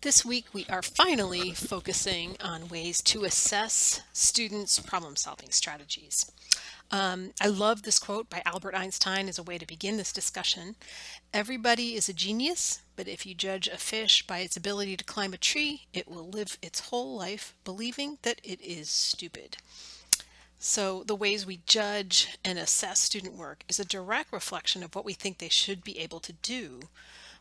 This week we are finally focusing on ways to assess students' problem-solving strategies. I love this quote by Albert Einstein as a way to begin this discussion. Everybody is a genius, but if you judge a fish by its ability to climb a tree, it will live its whole life believing that it is stupid. So the ways we judge and assess student work is a direct reflection of what we think they should be able to do.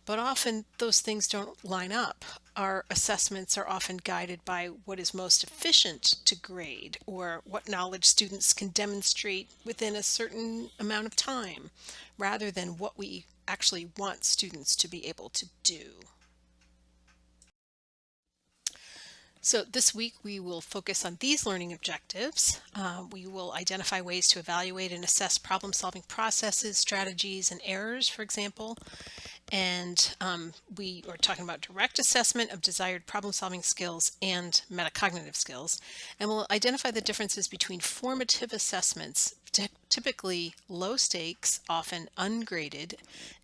But often those things don't line up. Our assessments are often guided by what is most efficient to grade or what knowledge students can demonstrate within a certain amount of time, rather than what we actually want students to be able to do. So this week we will focus on these learning objectives. We will identify ways to evaluate and assess problem-solving processes, strategies, and errors, for example. And we are talking about direct assessment of desired problem-solving skills and metacognitive skills. And we'll identify the differences between formative assessments, typically low stakes, often ungraded,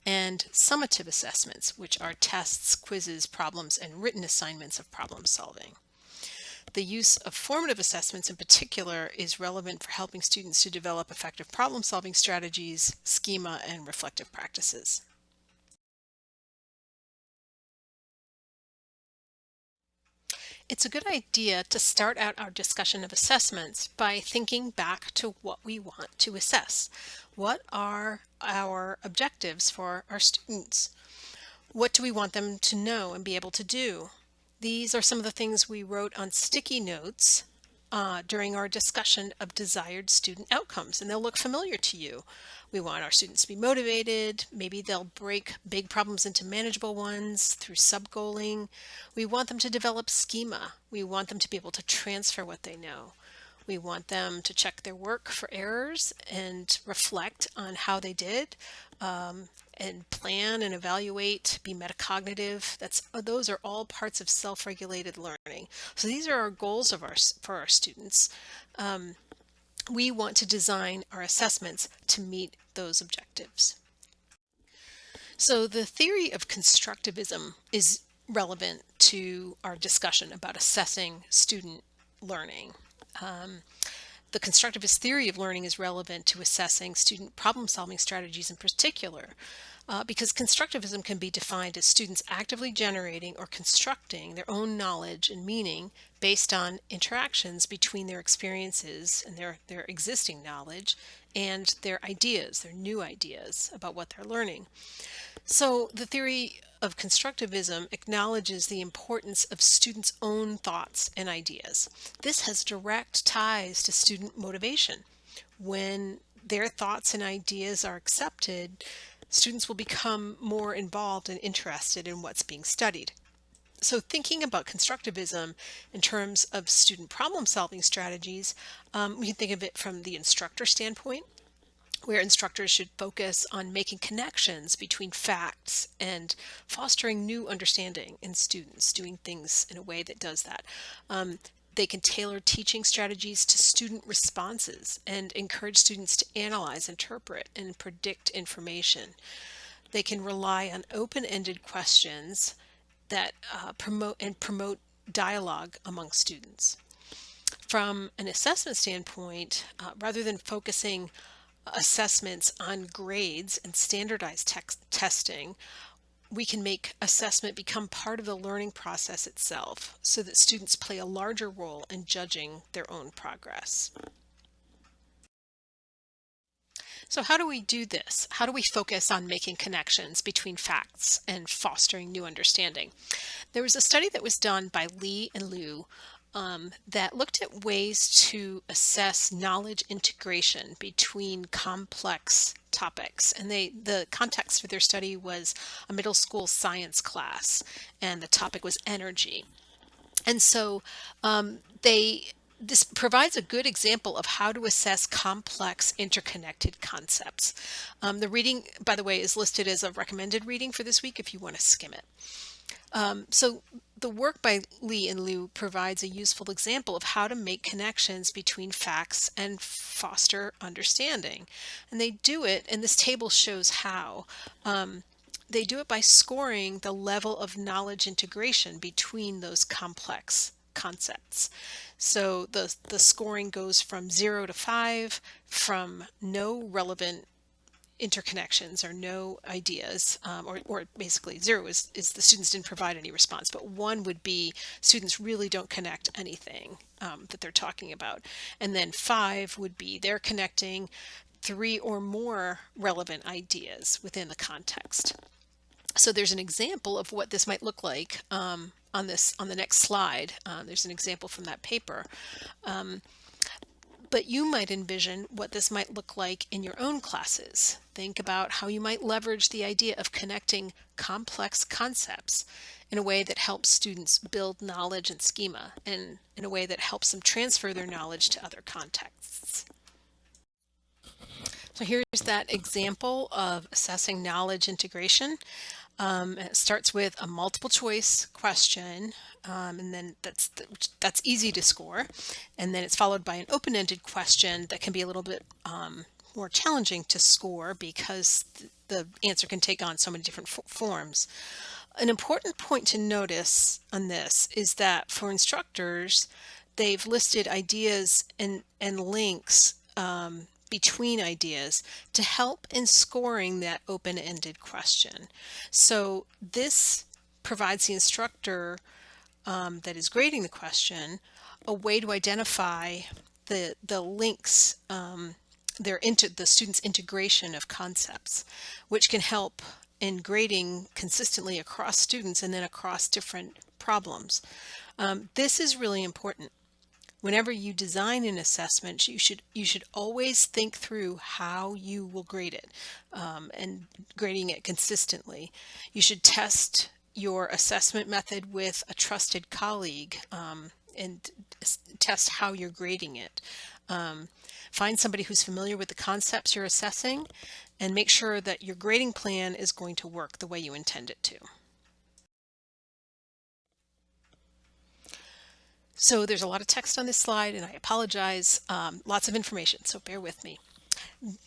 and summative assessments, which are tests, quizzes, problems, and written assignments of problem solving. The use of formative assessments in particular is relevant for helping students to develop effective problem-solving strategies, schema, and reflective practices. It's a good idea to start out our discussion of assessments by thinking back to what we want to assess. What are our objectives for our students? What do we want them to know and be able to do? These are some of the things we wrote on sticky notes during our discussion of desired student outcomes, and they'll look familiar to you. We want our students to be motivated. Maybe they'll break big problems into manageable ones through sub-goaling. We want them to develop schema. We want them to be able to transfer what they know. We want them to check their work for errors and reflect on how they did, and plan and evaluate, be metacognitive. Those are all parts of self-regulated learning. So these are our goals for our students. We want to design our assessments to meet those objectives. So the theory of constructivism is relevant to our discussion about assessing student learning. The constructivist theory of learning is relevant to assessing student problem-solving strategies in particular, because constructivism can be defined as students actively generating or constructing their own knowledge and meaning based on interactions between their experiences and their existing knowledge and their ideas, their new ideas about what they're learning. So the theory of constructivism acknowledges the importance of students' own thoughts and ideas. This has direct ties to student motivation. When their thoughts and ideas are accepted, students will become more involved and interested in what's being studied. So thinking about constructivism in terms of student problem-solving strategies, we can think of it from the instructor standpoint, where instructors should focus on making connections between facts and fostering new understanding in students, doing things in a way that does that. They can tailor teaching strategies to student responses and encourage students to analyze, interpret, and predict information. They can rely on open-ended questions that promote dialogue among students. From an assessment standpoint, rather than focusing assessments on grades and standardized testing, we can make assessment become part of the learning process itself so that students play a larger role in judging their own progress. So how do we do this? How do we focus on making connections between facts and fostering new understanding? There was a study that was done by Lee and Liu that looked at ways to assess knowledge integration between complex topics. And the context for their study was a middle school science class, and the topic was energy. And so this provides a good example of how to assess complex interconnected concepts. The reading, by the way, is listed as a recommended reading for this week if you want to skim it. So the work by Lee and Liu provides a useful example of how to make connections between facts and foster understanding. And they do it, and this table shows how. they do it by scoring the level of knowledge integration between those complex concepts. So the scoring goes from 0 to 5, from no relevant interconnections or no ideas, or basically 0 is the students didn't provide any response, but 1 would be students really don't connect anything that they're talking about. And then 5 would be they're connecting 3 or more relevant ideas within the context. So there's an example of what this might look like on the next slide. There's an example from that paper. But you might envision what this might look like in your own classes. Think about how you might leverage the idea of connecting complex concepts in a way that helps students build knowledge and schema, and in a way that helps them transfer their knowledge to other contexts. So here's that example of assessing knowledge integration. It starts with a multiple choice question, and then that's easy to score. And then it's followed by an open-ended question that can be a little bit more challenging to score because the answer can take on so many different forms. An important point to notice on this is that for instructors, they've listed ideas and links between ideas to help in scoring that open-ended question. So this provides the instructor that is grading the question a way to identify the links, the student's integration of concepts, which can help in grading consistently across students and then across different problems. This is really important. Whenever you design an assessment, you should always think through how you will grade it, and grading it consistently. You should test your assessment method with a trusted colleague, and test how you're grading it. Find somebody who's familiar with the concepts you're assessing, and make sure that your grading plan is going to work the way you intend it to. So there's a lot of text on this slide, and I apologize, lots of information, so bear with me.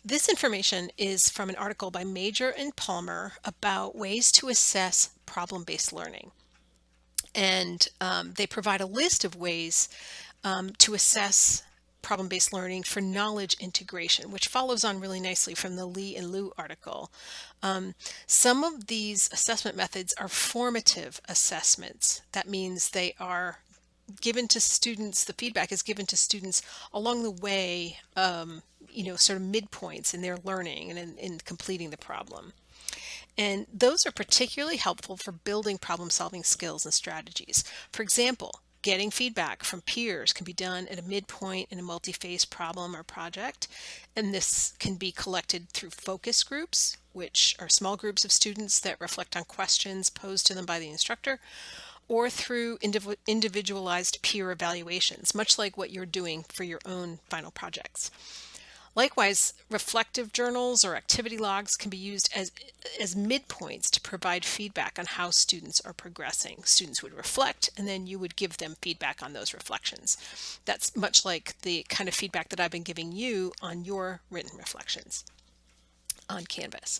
This information is from an article by Major and Palmer about ways to assess problem-based learning. And they provide a list of ways to assess problem-based learning for knowledge integration, which follows on really nicely from the Lee and Liu article. Some of these assessment methods are formative assessments. That means they are given to students, the feedback is given to students along the way, sort of midpoints in their learning and in completing the problem. And those are particularly helpful for building problem-solving skills and strategies. For example, getting feedback from peers can be done at a midpoint in a multi-phase problem or project, and this can be collected through focus groups, which are small groups of students that reflect on questions posed to them by the instructor, or through individualized peer evaluations, much like what you're doing for your own final projects. Likewise, reflective journals or activity logs can be used as midpoints to provide feedback on how students are progressing. Students would reflect, and then you would give them feedback on those reflections. That's much like the kind of feedback that I've been giving you on your written reflections on Canvas.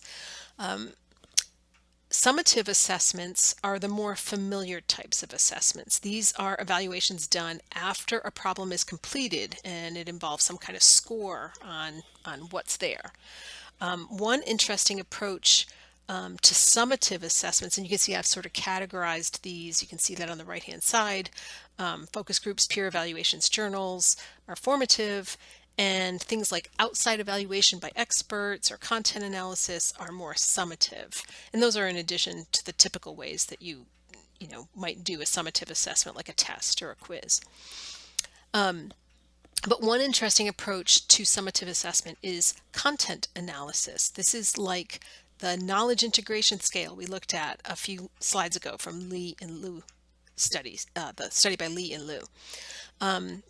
Summative assessments are the more familiar types of assessments. These are evaluations done after a problem is completed, and it involves some kind of score on what's there. One interesting approach to summative assessments, and you can see I've sort of categorized these. You can see that on the right-hand side. Focus groups, peer evaluations, journals are formative, and things like outside evaluation by experts or content analysis are more summative. And those are in addition to the typical ways that you might do a summative assessment, like a test or a quiz. But one interesting approach to summative assessment is content analysis. This is like the knowledge integration scale we looked at a few slides ago from Lee and Liu studies, the study by Lee and Liu.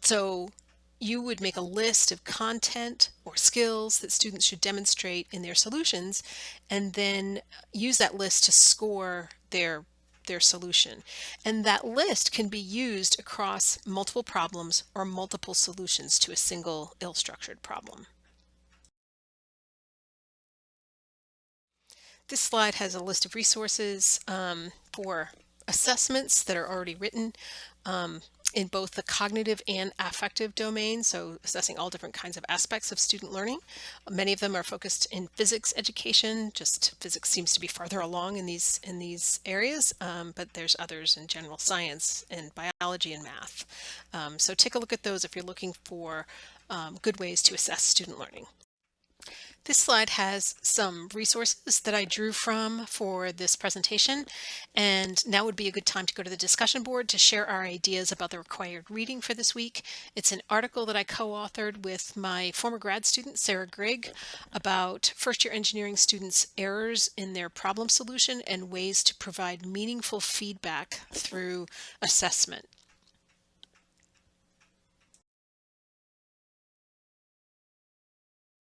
So you would make a list of content or skills that students should demonstrate in their solutions, and then use that list to score their solution. And that list can be used across multiple problems or multiple solutions to a single ill-structured problem. This slide has a list of resources for assessments that are already written um, in both the cognitive and affective domain, so assessing all different kinds of aspects of student learning. Many of them are focused in physics education, just physics seems to be farther along in these areas, but there's others in general science and biology and math. So take a look at those if you're looking for good ways to assess student learning. This slide has some resources that I drew from for this presentation, and now would be a good time to go to the discussion board to share our ideas about the required reading for this week. It's an article that I co-authored with my former grad student, Sarah Grigg, about first-year engineering students' errors in their problem solution and ways to provide meaningful feedback through assessment.